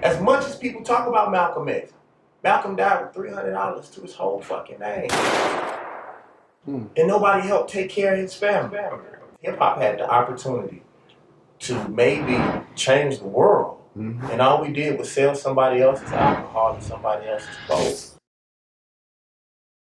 As much as people talk about Malcolm X, Malcolm died with $300 to his whole fucking name. And nobody helped take care of his family. Hip-hop had the opportunity to maybe change the world. And all we did was sell somebody else's alcohol and somebody else's clothes.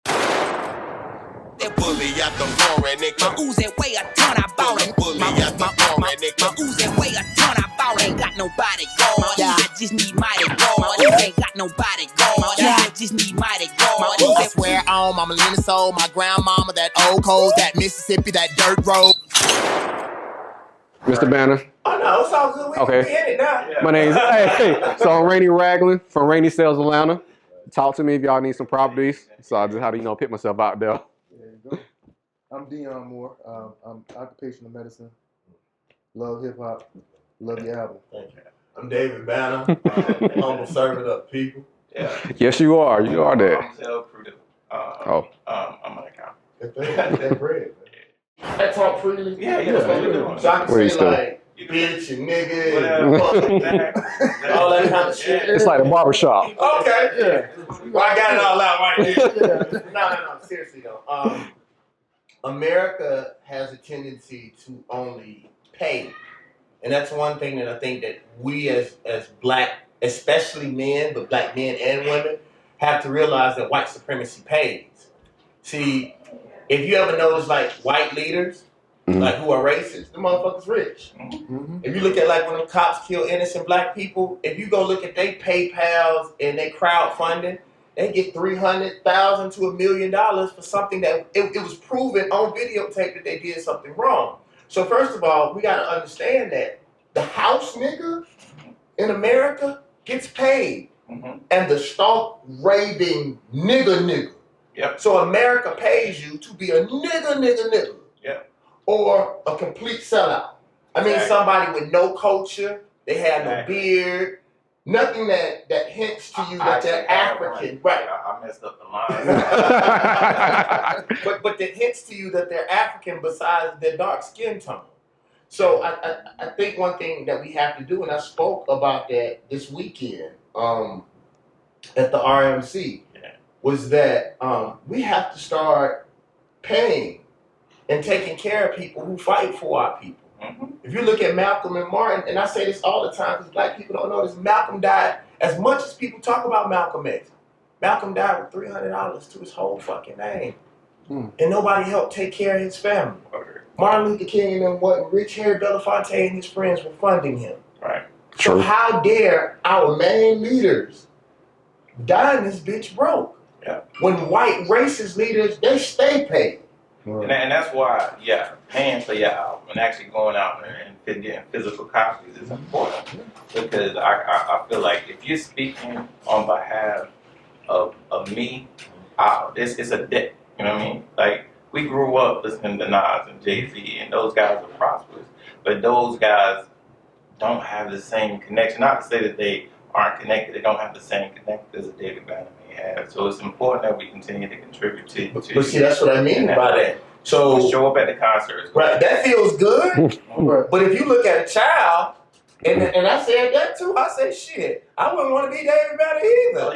That bully out the foreign nigga. My Uzi weigh a ton, I bought it. Bully out the foreign nigga. My Uzi weigh a ton, I bought it. Ain't got nobody guard. I just need mighty guard. Ain't got nobody guard. I just need mighty guard. I swear on my Melina soul, my grandmama, that old cold, that Mississippi, that dirt road. Mr. Banner. Oh no, it's all good. We can be in it now. My name's so I'm Rainey Ragland from Rainey Sales Atlanta. Talk to me if y'all need some properties. So I just how to pick myself out there. There you go. I'm Dion Moore. I'm occupational medicine. Love hip hop. Love your album. Thank you. I'm David Banner. Humble servant of the people. Yeah. Yes, you are. You are that. I'm Sales Crew. I'm an accountant. That bread. I talk freely. Yeah. So I can say like bitch and nigga, all that kind of shit. It's like a barbershop. Okay. Yeah. Well, I got it all out right there. No. Seriously though, America has a tendency to only pay, and that's one thing that I think that we as black, especially men, but black men and women, have to realize that white supremacy pays. See, if you ever notice like white leaders, like who are racist, the motherfuckers rich. If you look at like when the cops kill innocent black people, if you go look at their PayPals and their crowdfunding, they get $300,000 to $1 million for something that it was proven on videotape that they did something wrong. So first of all, we gotta understand that the house nigga in America gets paid, and the stark raving nigga. Yep. So America pays you to be a nigga. Yep. Or a complete sellout. I mean, somebody with no culture, they have no beard, nothing that hints to you that they're African. Right. I messed up the line. but that hints to you that they're African besides their dark skin tone. So I think one thing that we have to do, and I spoke about that this weekend at the RMC, was that we have to start paying and taking care of people who fight for our people. If you look at Malcolm and Martin, and I say this all the time because black people don't know this, Malcolm died, as much as people talk about Malcolm X, Malcolm died with $300 to his whole fucking name. And nobody helped take care of his family. Martin Luther King and them wasn't rich. Harry Belafonte and his friends were funding him. Right. So how dare our main leaders die in this bitch broke? Yeah. When white racist leaders, they stay paid. And that's why, paying for your album and actually going out and getting physical copies is important. Because I feel like if you're speaking on behalf of me, it's a debt. You know what I mean? Like, we grew up listening to Nas and Jay-Z, and those guys are prosperous. But those guys don't have the same connection. Not to say that they aren't connected. They don't have the same connection as a David Banner may have. So it's important that we continue to contribute to But see, that's what I mean by that. So show up at the concerts. Right, that feels good. But if you look at a child, and I said that too, I said, shit, I wouldn't want to be David Banner either.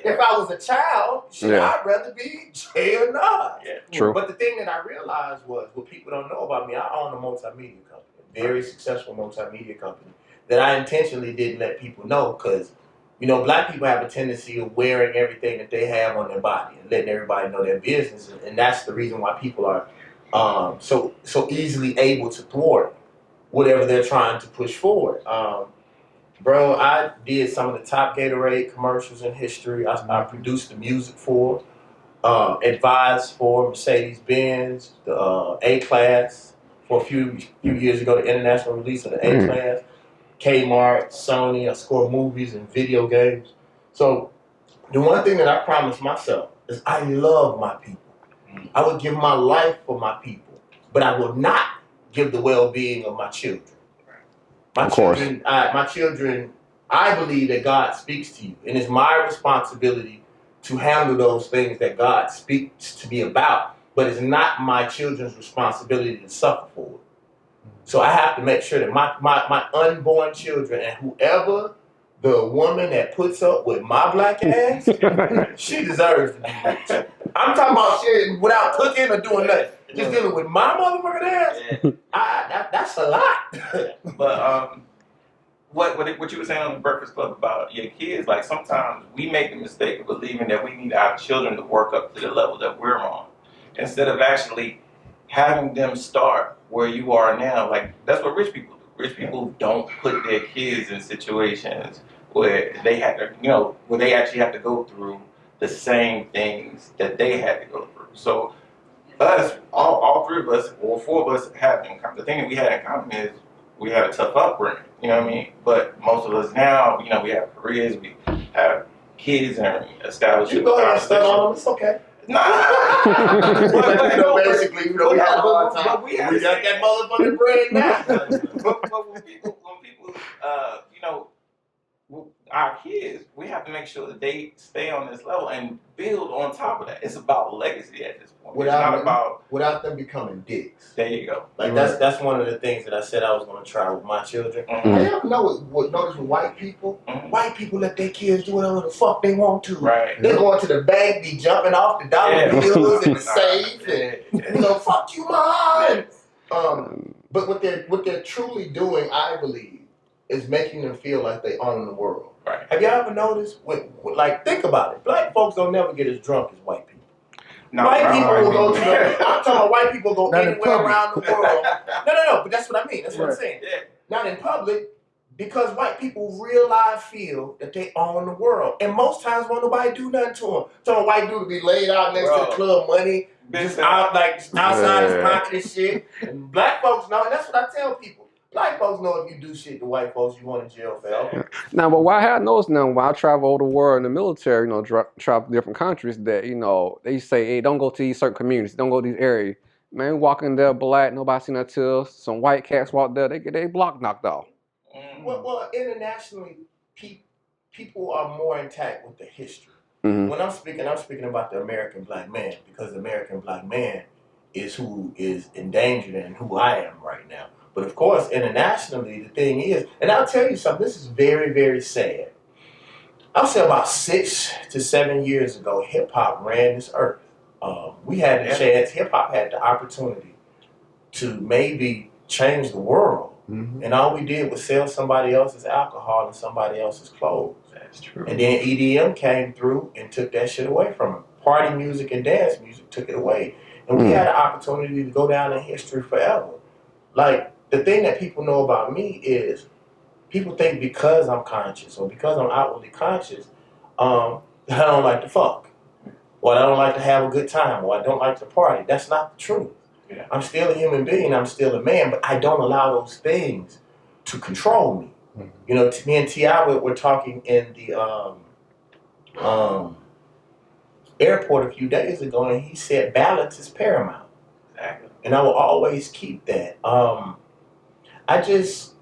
If I was a child, I'd rather be Jay or Nas. True. But the thing that I realized was, what people don't know about me, I own a multimedia company, a very successful multimedia company, that I intentionally didn't let people know because, black people have a tendency of wearing everything that they have on their body and letting everybody know their business. And that's the reason why people are so easily able to thwart whatever they're trying to push forward. Bro, I did some of the top Gatorade commercials in history. I produced the music for, advised for Mercedes-Benz, the A-Class, for a few years ago, the international release of the A-Class. Kmart, Sony, I score movies and video games. So the one thing that I promised myself is I love my people. I would give my life for my people, but I will not give the well-being of my children. My children, I believe that God speaks to you, and it's my responsibility to handle those things that God speaks to me about, but it's not my children's responsibility to suffer for it. So I have to make sure that my unborn children and whoever the woman that puts up with my black ass, she deserves to be rich. I'm talking about shit without cooking or doing nothing. Just dealing with my motherfucking ass. That's a lot. But what you were saying on the Breakfast Club about your kids, like sometimes we make the mistake of believing that we need our children to work up to the level that we're on, instead of actually having them start where you are now. Like that's what rich people do. Rich people don't put their kids in situations where they had to, where they actually have to go through the same things that they had to go through. So us, all three of us, or four of us, have in common. The thing that we had in common is we had a tough upbringing. You know what I mean? But most of us now, we have careers, we have kids, and established. You go ahead and start on them. It's okay. Nah. Basically, we had a hard time. We got that motherfucking bread now. but when people, our kids, we have to make sure that they stay on this level and build on top of that. It's about legacy at this point. Without them becoming dicks. There you go. Like that's one of the things that I said I was going to try with my children. Mm-hmm. I don't know notice with white people. Mm-hmm. White people let their kids do whatever the fuck they want to. Right. They going to the bank, be jumping off the dollar bills in the safe, and fuck you, mom. But what they're truly doing, I believe, is making them feel like they own the world. Right. Have y'all ever noticed? Think about it. Black folks don't never get as drunk as white people. No, white people will go to I'm talking about white people go Not anywhere around the world. No, but that's what I mean. That's what I'm saying. Yeah. Not in public, because white people feel that they own the world. And most times won't nobody do nothing to them. So a white dude be laid out next to the club money, just outside his pocket and shit. And black folks know, and that's what I tell people. Black folks know if you do shit to white folks, you going to jail forever. Now, but what I have noticed now, when I travel all the world in the military, travel to different countries, that, they say, hey, don't go to these certain communities, don't go to these areas. Man, walking there black, nobody seen that till some white cats walk there, they get their block knocked off. Well, internationally, people are more intact with the history. Mm-hmm. When I'm speaking about the American black man, because the American black man is who is endangered and who I am right now. But of course, internationally, the thing is, and I'll tell you something, this is very, very sad. I'll say about 6 to 7 years ago, hip-hop ran this earth. We had the chance, hip-hop had the opportunity to maybe change the world. Mm-hmm. And all we did was sell somebody else's alcohol and somebody else's clothes. That's true. And then EDM came through and took that shit away from them. Party music and dance music took it away. And we had an opportunity to go down in history forever. Like, the thing that people know about me is people think because I'm conscious or because I'm outwardly conscious, that I don't like to fuck, or I don't like to have a good time, or I don't like to party. That's not the truth. Yeah. I'm still a human being, I'm still a man, but I don't allow those things to control me. Mm-hmm. Me and T.I. were talking in the airport a few days ago, and he said balance is paramount. Exactly. And I will always keep that. I just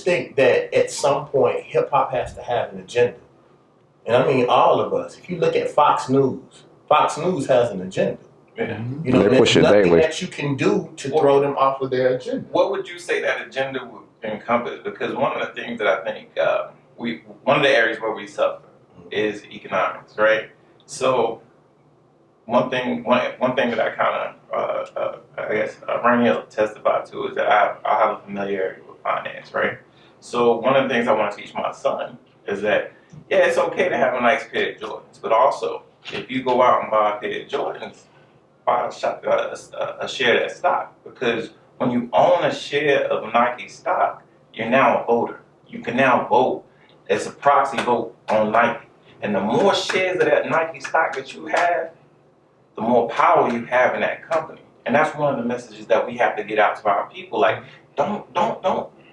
think that at some point hip hop has to have an agenda. And I mean all of us. If you look at Fox News has an agenda. Yeah. They push it nothing daily. that you can do to throw them off of their agenda. What would you say that agenda would encompass? Because one of the things that I think one of the areas where we suffer is economics, right? So one thing that I kind of, I guess, Rainy will testify to is that I have a familiarity with finance, right? So one of the things I want to teach my son is that, it's okay to have a nice pair of Jordans, but also, if you go out and buy a pair of Jordans, buy a share of that stock. Because when you own a share of Nike stock, you're now a voter. You can now vote as a proxy vote on Nike. And the more shares of that Nike stock that you have, the more power you have in that company. And that's one of the messages that we have to get out to our people. Like, don't.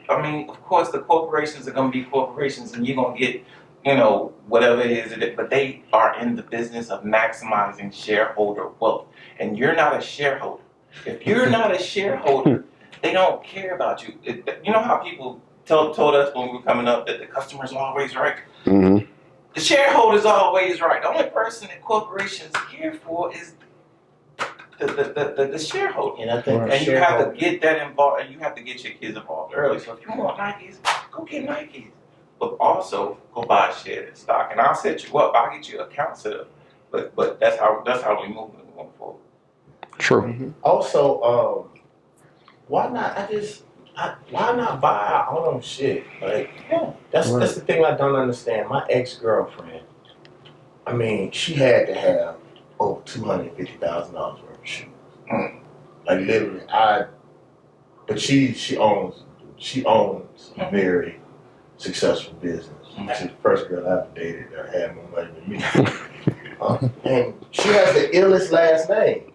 I mean, of course, the corporations are going to be corporations and you're going to get, whatever it is, but they are in the business of maximizing shareholder wealth. And you're not a shareholder. If you're not a shareholder, they don't care about you. You know how people told us when we were coming up that the customer's always right? Mm-hmm. The shareholder's always right. The only person that corporations care for is the shareholder. And I think you have to get that involved, and you have to get your kids involved early. So if you want Nikes, go get Nikes. but also go buy shares in stock, and I'll set you up. I'll get you an account set up. But that's how we move going forward. True. Also, why not? Why not buy our own shit? Like, that's the thing I don't understand. My ex-girlfriend, I mean, she had to have over $250,000 worth of shoes. Like literally, but she owns a very successful business. She's the first girl I ever dated that had more money than me. And she has the illest last name.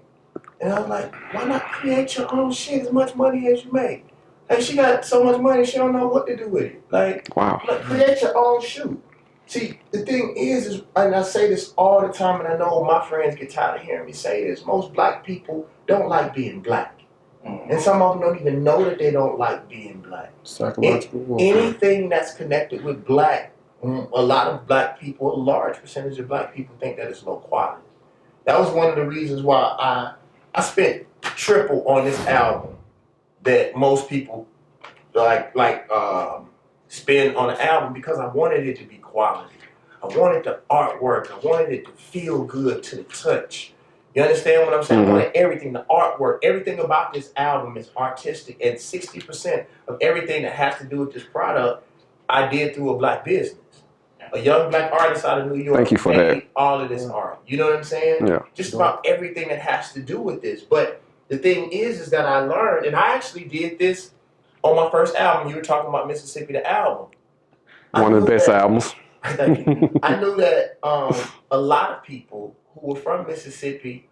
And I was like, why not create your own shit as much money as you make? Like, she got so much money, she don't know what to do with it. Like, create your own shoe. See, the thing is, and I say this all the time, and I know my friends get tired of hearing me say this, most black people don't like being black. And some of them don't even know that they don't like being black. Psychological warfare. Anything that's connected with black, a lot of black people, a large percentage of black people think that it's low quality. That was one of the reasons why I spent triple on this album that most people spend on an album, because I wanted it to be quality. I wanted the artwork. I wanted it to feel good to the touch. You understand what I'm saying? I wanted everything, the artwork, everything about this album is artistic, and 60% of everything that has to do with this product, I did through a black business. A young black artist out of New York. Thank you for that. All of this art. You know what I'm saying? Yeah. Just about everything that has to do with this. But the thing is that I learned, and I actually did this on my first album. You were talking about Mississippi, the album. One of the best albums. I knew that a lot of people who were from Mississippi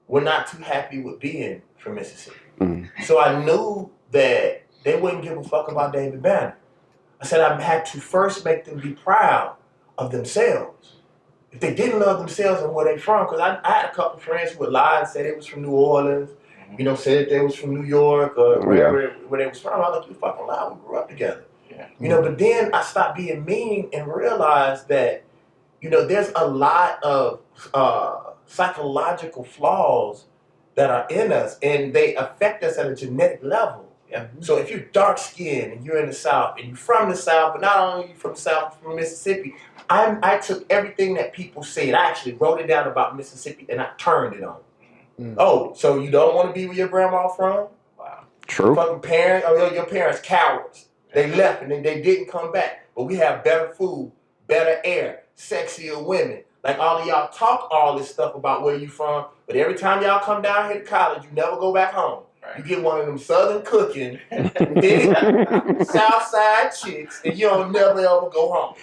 were not too happy with being from Mississippi. So I knew that they wouldn't give a fuck about David Banner. I said I had to first make them be proud of themselves. If they didn't love themselves and where they from, because I had a couple friends who would lie and say they was from New Orleans, you know, said that they was from New York or wherever where they was from. I was like, you fucking lie, we grew up together. You know, but then I stopped being mean and realized that, you know, there's a lot of psychological flaws that are in us, and they affect us at a genetic level. So if you're dark skinned and you're in the South and you're from the South, but not only are you from the South, from Mississippi, I took everything that people said. I actually wrote it down about Mississippi and I turned it on. Oh, so you don't want to be where your grandma from? Wow. True. Your fucking parents, your parents cowards. They left and they didn't come back. But we have better food, better air, sexier women. Like all of y'all talk all this stuff about where you from, but every time y'all come down here to college, you never go back home. You get one of them Southern cooking, big South Side chicks, and you don't never ever go home.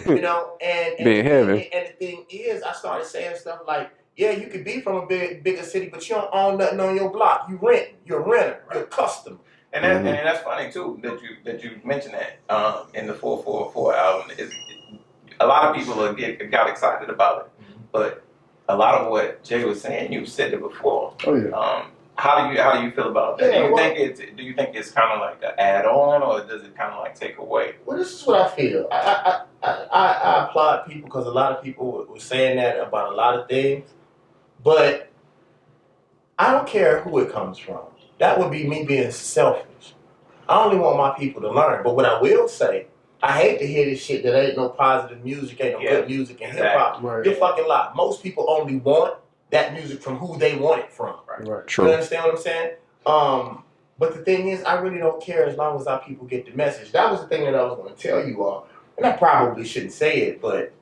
You know, and the thing is, I started saying stuff like, yeah, you could be from a bigger city, but you don't own nothing on your block. You rent. You're a renter. You're a customer. And that's funny too that you mentioned that in the 444 album. A lot of people got excited about it, but a lot of what Jay was saying, you said it before. Oh yeah. How do you feel about that? Do you think it's kind of like an add-on, or does it kind of like take away? Well, this is what I feel. I applaud people because a lot of people were saying that about a lot of things, but I don't care who it comes from. That would be me being selfish. I only want my people to learn. But what I will say, I hate to hear this shit that ain't no positive music, ain't no good music in hip hop. You're fucking lie. Most people only want that music from who they want it from. True. You understand what I'm saying? But the thing is, I really don't care as long as our people get the message. That was the thing that I was going to tell you all. And I probably shouldn't say it, but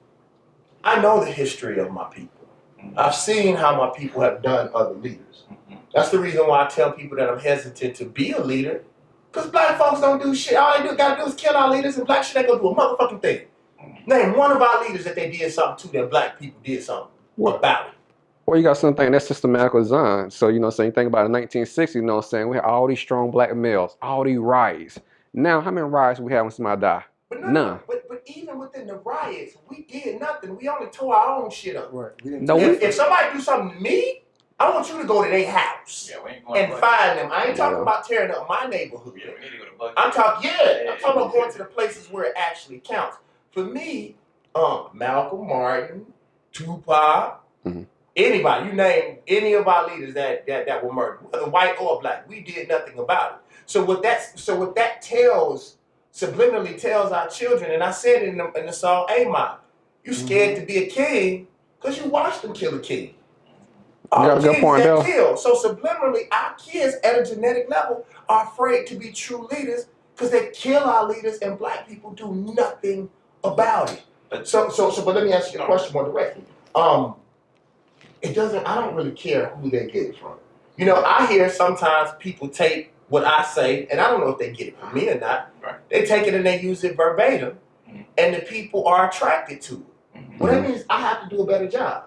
I know the history of my people. I've seen how my people have done other leaders. That's the reason why I tell people that I'm hesitant to be a leader. Because black folks don't do shit. All they gotta do is kill our leaders, and black shit ain't gonna do a motherfucking thing. Name one of our leaders that they did something to that black people did something about it. Well, you got something that's systematic design. So, you know what I'm saying? Think about it, 1960s, you know what I'm saying? We had all these strong black males, all these riots. Now, how many riots we have when somebody die? None. But even within the riots, we did nothing. We only tore our own shit up. If somebody do something to me, I want you to go to their house and find them. I ain't talking about tearing up my neighborhood. I'm talking about going to the places where it actually counts. For me, Malcolm, Martin, Tupac, anybody, you name any of our leaders that were murdered, whether white or black, we did nothing about it. So what that tells subliminally tells our children, and I said it in the song Amon, you scared to be a king because you watched them kill a king. All Good kings point, that Dale. kill. So subliminally, our kids at a genetic level are afraid to be true leaders because they kill our leaders, and black people do nothing about it. But let me ask you a question more directly. It doesn't. I don't really care who they get it from. You know, I hear sometimes people take what I say, and I don't know if they get it from me or not. Right. They take it and they use it verbatim, and the people are attracted to it. Well, that means I have to do a better job.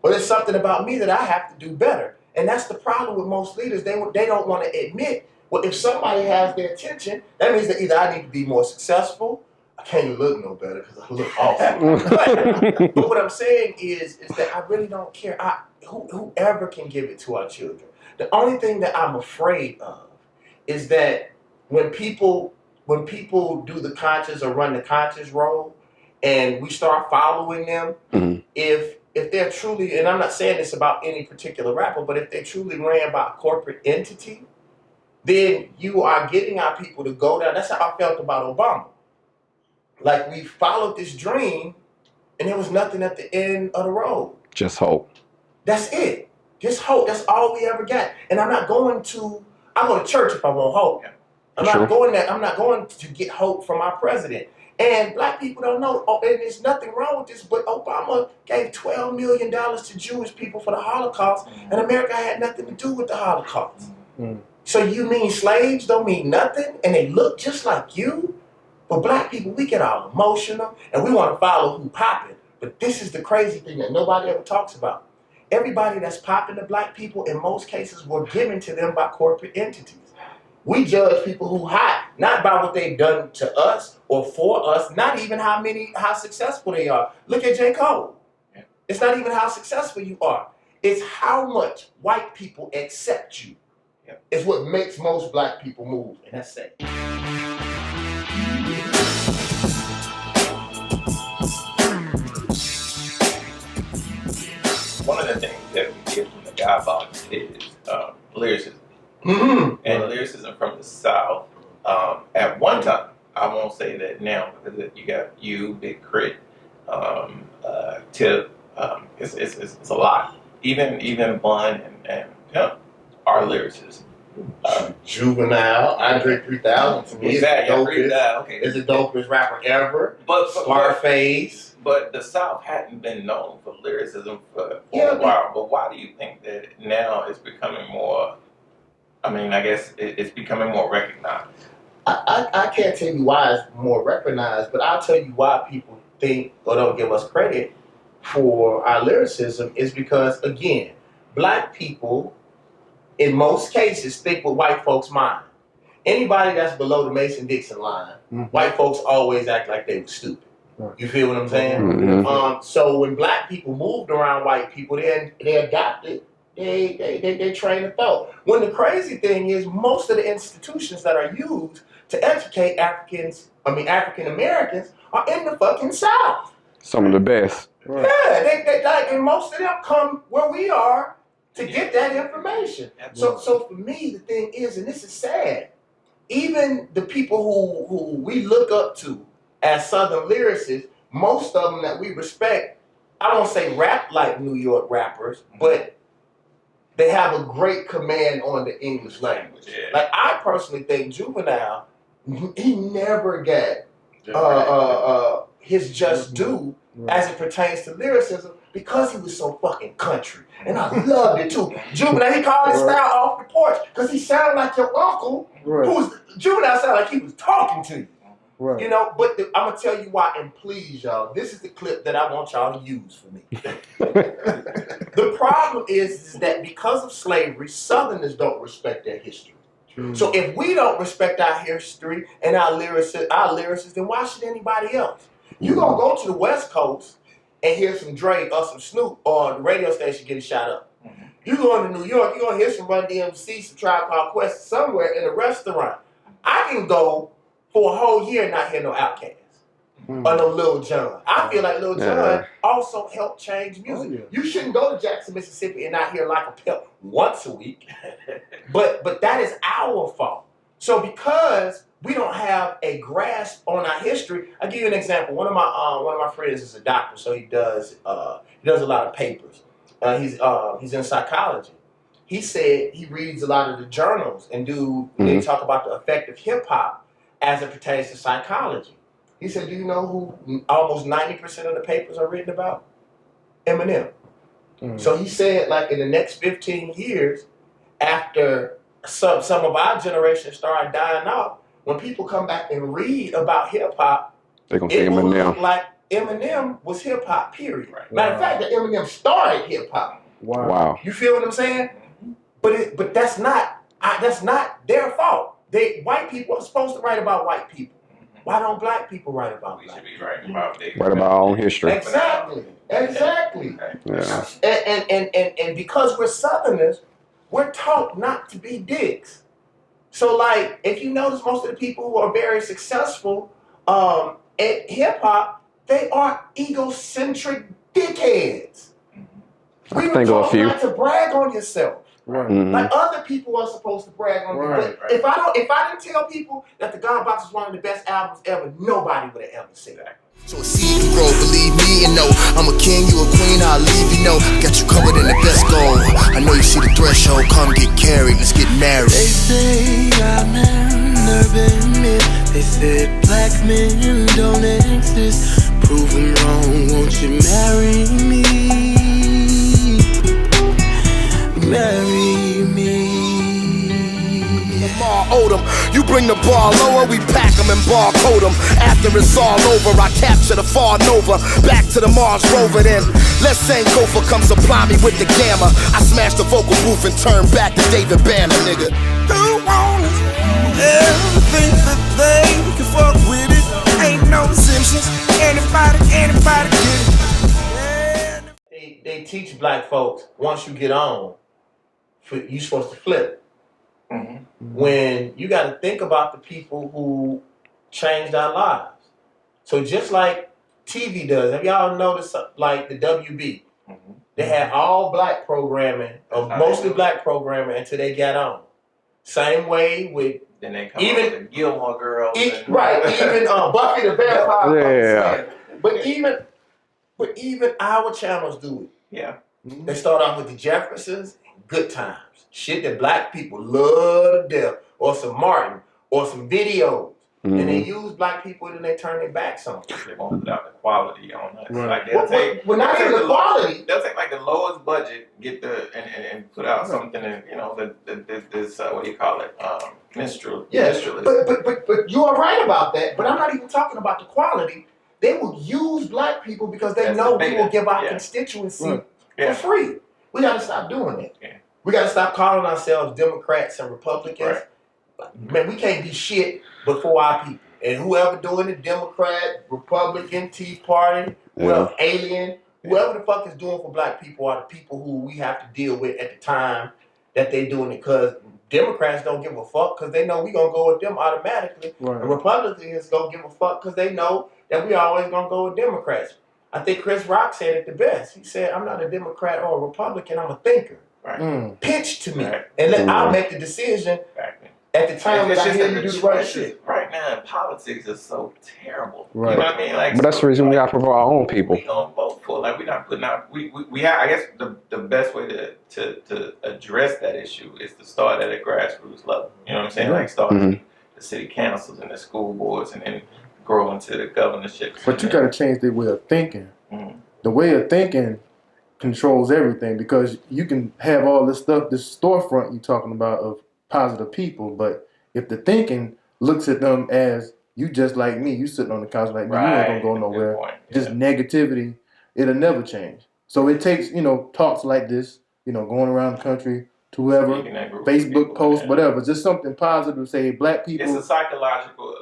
Well, there's something about me that I have to do better. And that's the problem with most leaders. They don't want to admit, well, if somebody has their attention, that means that either I need to be more successful, I can't look no better because I look awesome. but what I'm saying is that I really don't care. Whoever can give it to our children. The only thing that I'm afraid of is that when people do the conscious or run the conscious role and we start following them, if they're truly, and I'm not saying this about any particular rapper, but if they're truly ran by a corporate entity, then you are getting our people to go down. That's how I felt about Obama. Like, we followed this dream, and there was nothing at the end of the road. Just hope. That's it. Just hope. That's all we ever got. And I go to church if I want hope. I'm not going there. I'm not going to get hope from our president. And black people don't know, and there's nothing wrong with this, but Obama gave $12 million to Jewish people for the Holocaust, and America had nothing to do with the Holocaust. So you mean slaves don't mean nothing, and they look just like you? But black people, we get all emotional, and we want to follow who popping. But this is the crazy thing that nobody ever talks about. Everybody that's popping to black people, in most cases, were given to them by corporate entities. We judge people who hot, not by what they've done to us or for us, not even how successful they are. Look at J. Cole. It's not even how successful you are. It's how much white people accept you. It's what makes most black people move, and that's it. One of the things that we get from the guy box is lyricism. And lyricism from the South. At one time, I won't say that now because you got you, Big Crit, Tip. It's a lot. Even Bun and Pimp are lyricists. Juvenile, Andre 3000 to me is the dopest. Okay. Is the dopest rapper ever. But Scarface. But the South hadn't been known for lyricism for a while. But why do you think that now it's becoming more? I mean, I guess it's becoming more recognized. I can't tell you why it's more recognized, but I'll tell you why people think or don't give us credit for our lyricism is because, again, black people, in most cases, think with white folks' mind. Anybody that's below the Mason-Dixon line, white folks always act like they were stupid. You feel what I'm saying? So when black people moved around white people, they adopted. They train the thought. When the crazy thing is, most of the institutions that are used to educate African Americans are in the fucking South. Some of the best. Right. Yeah, and most of them come where we are to get that information. So for me, the thing is, and this is sad, even the people who we look up to as Southern lyricists, most of them that we respect, I don't say rap like New York rappers, but they have a great command on the English language. Like, I personally think Juvenile, he never got his just due as it pertains to lyricism because he was so fucking country. And I loved it too. Juvenile, he called his style off the porch because he sounded like your uncle. Juvenile sounded like he was talking to you. You know, but I'm going to tell you why, and please, y'all, this is the clip that I want y'all to use for me. The problem is that because of slavery, Southerners don't respect their history. So if we don't respect our history and our lyricists, then why should anybody else? You're going to go to the West Coast and hear some Drake or some Snoop or the radio station getting shot up. You go to New York, you're going to hear some Run DMC, some Tribe Called Quest somewhere in a restaurant. I can go for a whole year and not hear no Outkast or no Lil Jon. I feel like Lil Jon also helped change music. You shouldn't go to Jackson, Mississippi and not hear Like a Pimp once a week. but that is our fault. So because we don't have a grasp on our history. I'll give you an example. One of my friends is a doctor, so he does a lot of papers. He's in psychology. He said he reads a lot of the journals and they talk about the effect of hip hop as it pertains to psychology. He said, do you know who almost 90% of the papers are written about? Eminem. So he said, like in the next 15 years, after some of our generation started dying off, when people come back and read about hip hop, they're gonna say will Eminem. look like Eminem was hip hop. Period. Right. Matter of fact, that Eminem started hip hop. Wow. You feel what I'm saying? But that's not their fault. White people are supposed to write about white people. Why don't black people write about We black should be people? writing about Write about our own history. Exactly. Yeah. And because we're Southerners, we're taught not to be dicks. So like, if you notice, most of the people who are very successful at hip hop, they are egocentric dickheads. We were taught not to brag on yourself. Right. Like other people are supposed to brag on you. But if I didn't tell people that the God Box is one of the best albums ever, nobody would have ever said that. So a seed can grow, believe me and know I'm a king, you a queen, I'll leave you know. Got you covered in the best gold. I know you see the threshold, come get carried, let's get married. They say I'm an urban myth. They said black men don't exist. Prove them wrong, won't you marry me? Marry me. Lamar Odom, you bring the bar lower, we pack them and barcode them. After it's all over, I capture the far Nova. Back to the Mars rover then. Let's say Gopher come supply me with the gamma. I smash the vocal booth and turn back to David Banner, nigga. Who wants everything that they can fuck with it? Ain't no Simpsons. Anybody get it? They teach black folks, once you get on, you're supposed to flip. When you got to think about the people who changed our lives. So just like TV does, have y'all noticed like the WB? They had all black programming, or mostly black programming until they got on. Same way with then they come up with the Gilmore Girls. Even Buffy the Vampire. Yeah. But even our channels do it. Yeah. They start off with the Jeffersons, Good Times. Shit that black people love to death. Or some Martin. Or some videos. And they use black people and then they turn their backs on them. They won't put out the quality on us. Right. Like they'll take not even the quality. They'll take like the lowest budget, get and put out something and this what do you call it? Minstrel. Yeah. But you are right about that. But I'm not even talking about the quality. They will use black people because they know we will give our constituency for free. We got to stop doing it. Yeah. We got to stop calling ourselves Democrats and Republicans. Right. Man, we can't be shit before our people. And whoever doing it, Democrat, Republican, Tea Party, alien, whoever the fuck is doing for black people are the people who we have to deal with at the time that they doing it. Because Democrats don't give a fuck because they know we going to go with them automatically. Right. And Republicans don't give a fuck because they know that we always going to go with Democrats. I think Chris Rock said it the best. He said, I'm not a Democrat or a Republican, I'm a thinker. Right. Pitch to me. Right. And I'll make the decision at the time that I hear you do the right shit. Right now, politics is so terrible. Right. You know what I mean? Like, but that's the reason we got to promote our own people. We gonna vote for. Like, we're not putting out. We have. I guess the best way to address that issue is to start at a grassroots level. You know what I'm saying? Like, start the city councils and the school boards, and then grow into the governorships. But you got to change their way of thinking. The way of thinking controls everything, because you can have all this stuff, this storefront you're talking about of positive people, but if the thinking looks at them as you just like me, you sitting on the couch like me, you ain't gonna go nowhere. Just negativity, it'll never change. So it takes, talks like this, going around the country to whoever, Facebook posts, whatever, just something positive to say black people. It's a psychological,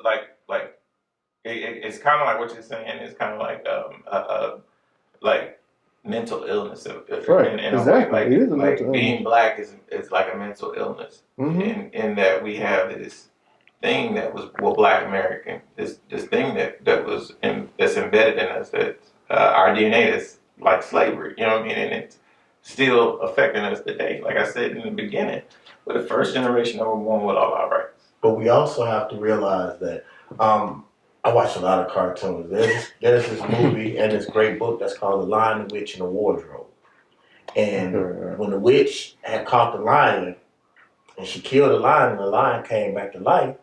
it's kind of like what you're saying. It's kind of like mental illness, right? In exactly. A way. It is a like mental being illness. Black is like a mental illness, in that we have this thing that was Black American, this thing that's embedded in us, that our DNA is like slavery. You know what I mean? And it's still affecting us today. Like I said in the beginning, we're the first generation that were born with all our rights. But we also have to realize that I watch a lot of cartoons. There's this movie and this great book that's called The Lion, the Witch, and the Wardrobe. And when the witch had caught the lion and she killed the lion and the lion came back to life,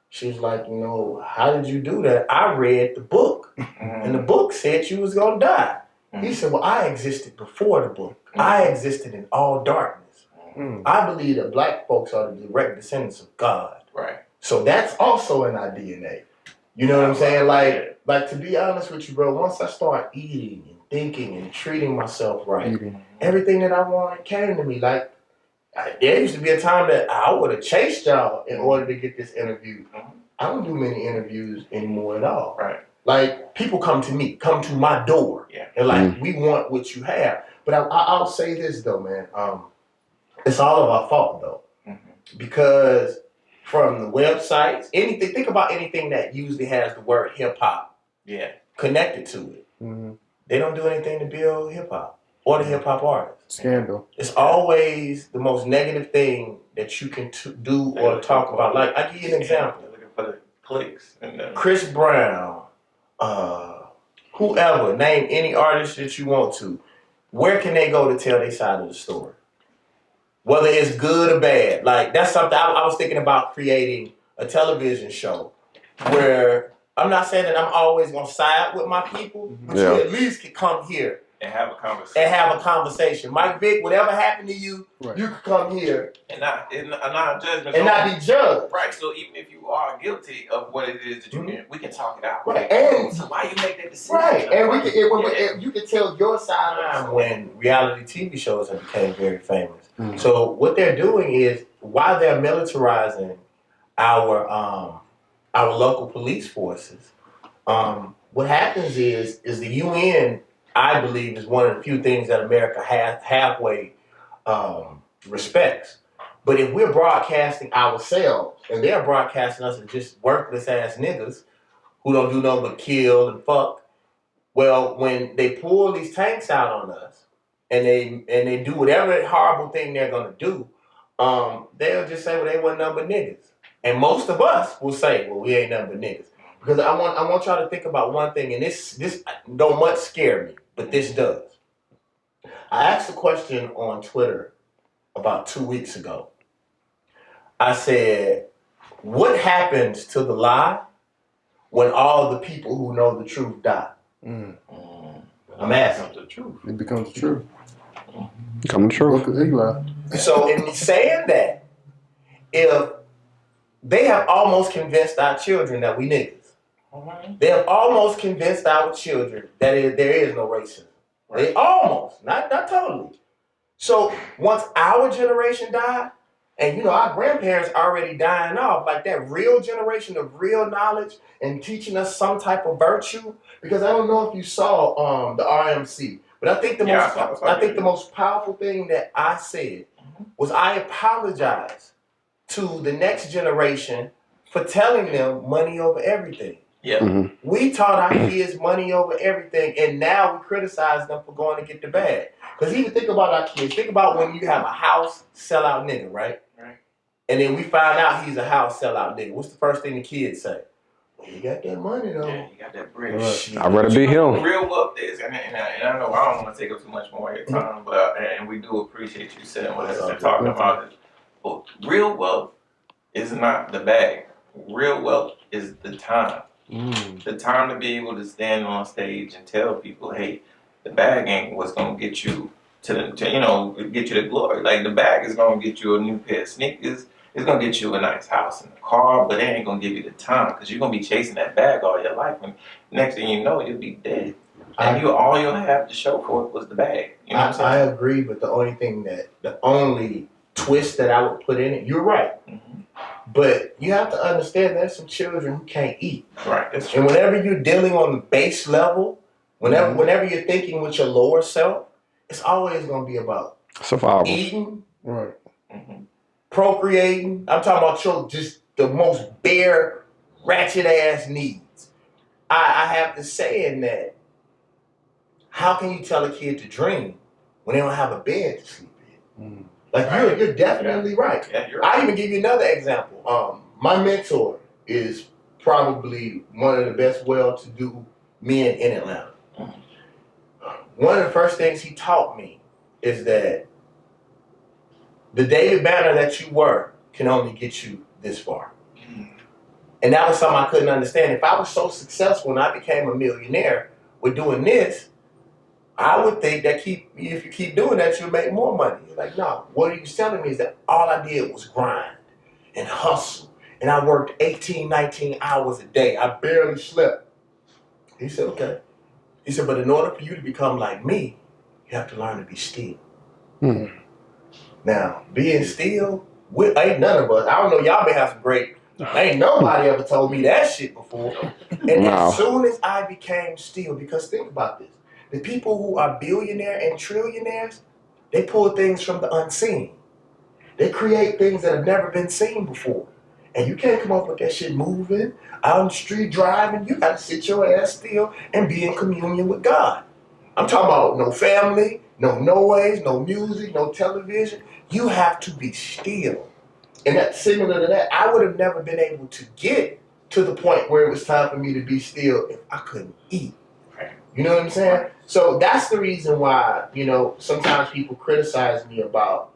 she was like, you know, how did you do that? I read the book and the book said you was going to die. He said, well, I existed before the book. I existed in all darkness. I believe that black folks are the direct descendants of God. Right. So that's also in our DNA. You know what I'm saying? Like to be honest with you, bro, once I start eating and thinking and treating myself right, everything that I wanted came to me. Like, there used to be a time that I would have chased y'all in order to get this interview. I don't do many interviews anymore at all. Right. Like, people come to me, come to my door, and like, we want what you have. But I'll say this though, man. It's all of our fault though, because from the websites, anything. Think about anything that usually has the word hip hop, connected to it. They don't do anything to build hip hop or the hip hop artists. Scandal. It's always the most negative thing that you can do or talk about. Like, I give you an example. Looking for the clicks. Chris Brown, whoever, name any artist that you want to. Where can they go to tell their side of the story? Whether it's good or bad. Like, that's something I was thinking about creating a television show where I'm not saying that I'm always going to side with my people, but you at least can come here and have a conversation. Mike Vick, whatever happened to you, you can come here and not judgment and not be judged. Right. So even if you are guilty of what it is that you can, we can talk it out. Right. And so why you make that decision? Right. And we can, you can tell your side when reality TV shows have become very famous. So what they're doing is, while they're militarizing our local police forces, what happens is the UN, I believe, is one of the few things that America halfway respects. But if we're broadcasting ourselves and they're broadcasting us as just worthless ass niggas who don't do nothing but kill and fuck, well, when they pull these tanks out on us and they do whatever horrible thing they're gonna do, they'll just say, well, they wasn't nothing but niggas. And most of us will say, well, we ain't nothing but niggas. Because I want y'all to think about one thing, and this don't much scare me, but this does. I asked a question on Twitter about 2 weeks ago. I said, what happens to the lie when all the people who know the truth die? I'm asking. The truth. It becomes the truth. Come true. Look at Eli. So in saying that, if they have almost convinced our children that we niggas, they have almost convinced our children that there is no racism. Right. They almost, not totally. So once our generation died, and you know our grandparents already dying off, like that real generation of real knowledge and teaching us some type of virtue. Because I don't know if you saw the RMC, but I think the most powerful thing that I said was I apologize to the next generation for telling them money over everything. Yeah. We taught our kids money over everything, and now we criticize them for going to get the bag. Because even think about our kids. Think about when you have a house sellout nigga, right? Right. And then we find out he's a house sellout nigga. What's the first thing the kids say? Well, you got that money though. Yeah, you got that bread. Right. I'd rather be him. Real wealth is, and I know I don't want to take up too much more of your time, but and we do appreciate you sitting with us and talking about this. But real wealth is not the bag. Real wealth is the time. The time to be able to stand on stage and tell people, hey, the bag ain't what's gonna get you get you to glory. Like, the bag is gonna get you a new pair of sneakers. It's gonna get you a nice house and a car, but it ain't gonna give you the time, because you're gonna be chasing that bag all your life, and next thing you know, you'll be dead. And all you'll have to show for it was the bag. You know what I'm saying? I agree, but the only twist that I would put in it, you're right. But you have to understand there's some children who can't eat. Right. That's true. And whenever you're dealing on the base level, whenever you're thinking with your lower self, it's always going to be about survival, eating, right, procreating. I'm talking about just the most bare, ratchet ass needs. I have to say in that, how can you tell a kid to dream when they don't have a bed to sleep in? Like, you're definitely right. Yeah, you're right. I even give you another example. my mentor is probably one of the best well-to-do men in Atlanta. One of the first things he taught me is that the David Banner that you were can only get you this far. And that was something I couldn't understand. If I was so successful and I became a millionaire with doing this, I would think that if you keep doing that, you'll make more money. He's like, no. What he was telling me is that all I did was grind and hustle. And I worked 18, 19 hours a day. I barely slept. He said, okay. He said, but in order for you to become like me, you have to learn to be still. Mm-hmm. Now, being still, ain't none of us. I don't know, y'all may have some great, ain't nobody ever told me that shit before. And as soon as I became still, because think about this, the people who are billionaire and trillionaires, they pull things from the unseen. They create things that have never been seen before. And you can't come up with that shit moving, out on the street driving. You gotta sit your ass still and be in communion with God. I'm talking about no family, no noise, no music, no television. You have to be still. And that's similar to that. I would have never been able to get to the point where it was time for me to be still if I couldn't eat. You know what I'm saying? So that's the reason why, you know, sometimes people criticize me about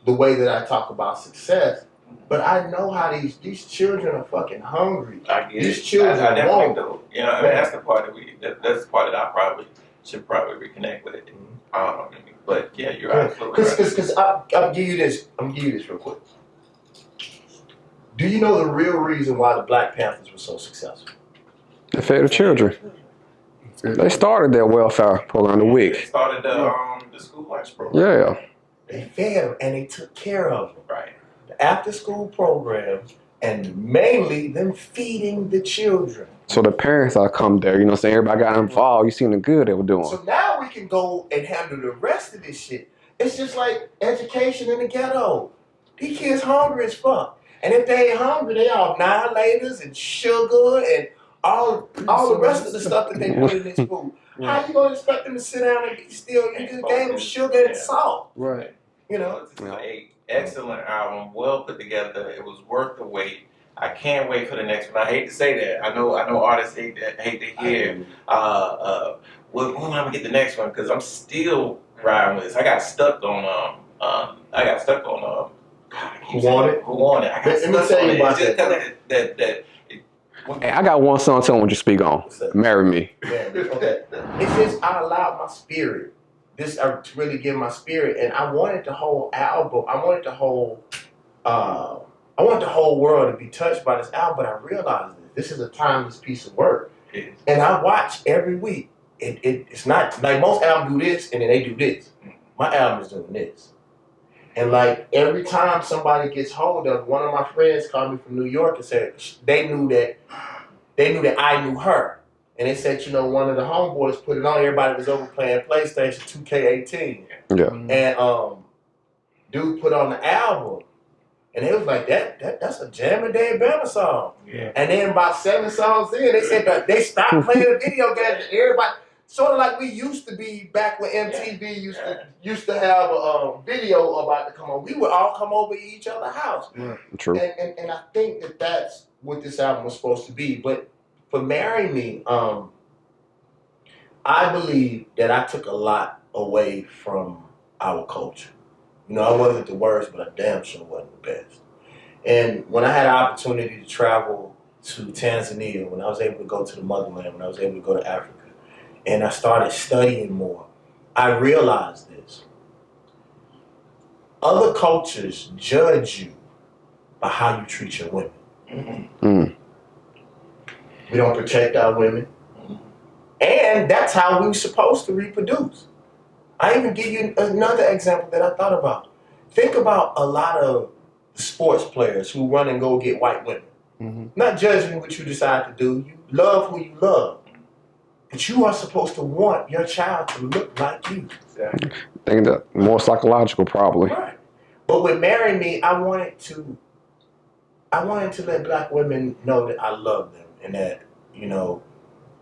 the way that I talk about success. But I know how these children are fucking hungry. I get these it. children I definitely won't. do. You know, I mean, that's the part that's the part that I probably should reconnect with it. But yeah, you're absolutely right. Because I'll give you this. I'm gonna give you this real quick. Do you know the real reason why the Black Panthers were so successful? They fed the children. They started their welfare program, the WIC. They started the school lunch program. Yeah. They fed them and they took care of them. Right. The after-school program, and mainly them feeding the children. So the parents are come there, you know what I'm saying? Everybody got involved. You seen the good they were doing. So now we can go and handle the rest of this shit. It's just like education in the ghetto. These kids hungry as fuck. And if they ain't hungry, they all annihilators and sugar and all the rest of the stuff that they put in this food. How you gonna expect them to sit down and be still? You just gave them sugar and salt. Right. You know? It's an excellent album, well put together. It was worth the wait. I can't wait for the next one. I hate to say that. I know artists hate to hear. When I'm gonna get the next one? Because I'm still riding with this. I got stuck on Who Want It? Who Want It? I got Let me stuck tell on you it. about It's just that. Hey, I got one song too I want you to speak on. Marry Me. Yeah, okay. It's just I allowed my spirit. To really give my spirit, and I wanted the whole album. I wanted the whole world to be touched by this album. But I realized this is a timeless piece of work, and I watch every week. It's not like most albums do this and then they do this. My album is doing this, and like every time somebody gets hold of, one of my friends called me from New York and said they knew that I knew her. And they said, you know, one of the homeboys put it on. Everybody was over playing PlayStation 2K18. Yeah. And dude put on the album. And it was like, that's a Jammin' Dave Banner song. Yeah. And then about 7 songs in, they said that they stopped playing the video games. Everybody, sort of like we used to be back when MTV used to have a video about to come on. We would all come over to each other's house. Right. True. And I think that's what this album was supposed to be. But for Marry Me, I believe that I took a lot away from our culture. You know, I wasn't the worst, but I damn sure wasn't the best. And when I had an opportunity to travel to Tanzania, when I was able to go to the motherland, when I was able to go to Africa, and I started studying more, I realized this. Other cultures judge you by how you treat your women. Mm. We don't protect our women. And that's how we're supposed to reproduce. I even give you another example that I thought about. Think about a lot of sports players who run and go get white women. Mm-hmm. Not judging what you decide to do. You love who you love. But you are supposed to want your child to look like you. Exactly. I think that more psychological probably. Right. But with Marry Me, I wanted to let black women know that I love them and that, you know,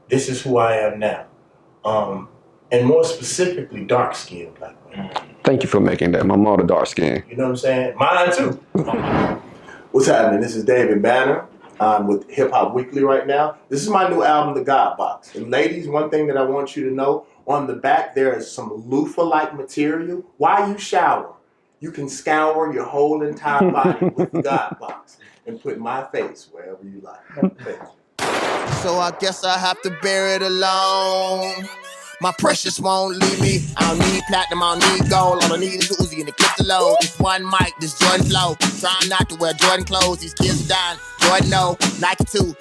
this is who I am now. And more specifically, dark-skinned black women. Thank you for making that. My mother dark skin. You know what I'm saying? Mine too. What's happening? This is David Banner. I'm with Hip Hop Weekly right now. This is my new album, The God Box. And ladies, one thing that I want you to know, on the back there is some loofah-like material. While you shower, you can scour your whole entire body with The God Box and put my face wherever you like. Thank you. So I guess I have to bear it alone. My precious won't leave me. I don't need platinum, I don't need gold. All I need is Uzi and the clip to load. This one mic, this Jordan flow. Trying not to wear Jordan clothes. These kids are dying. Jordan no, Nike too.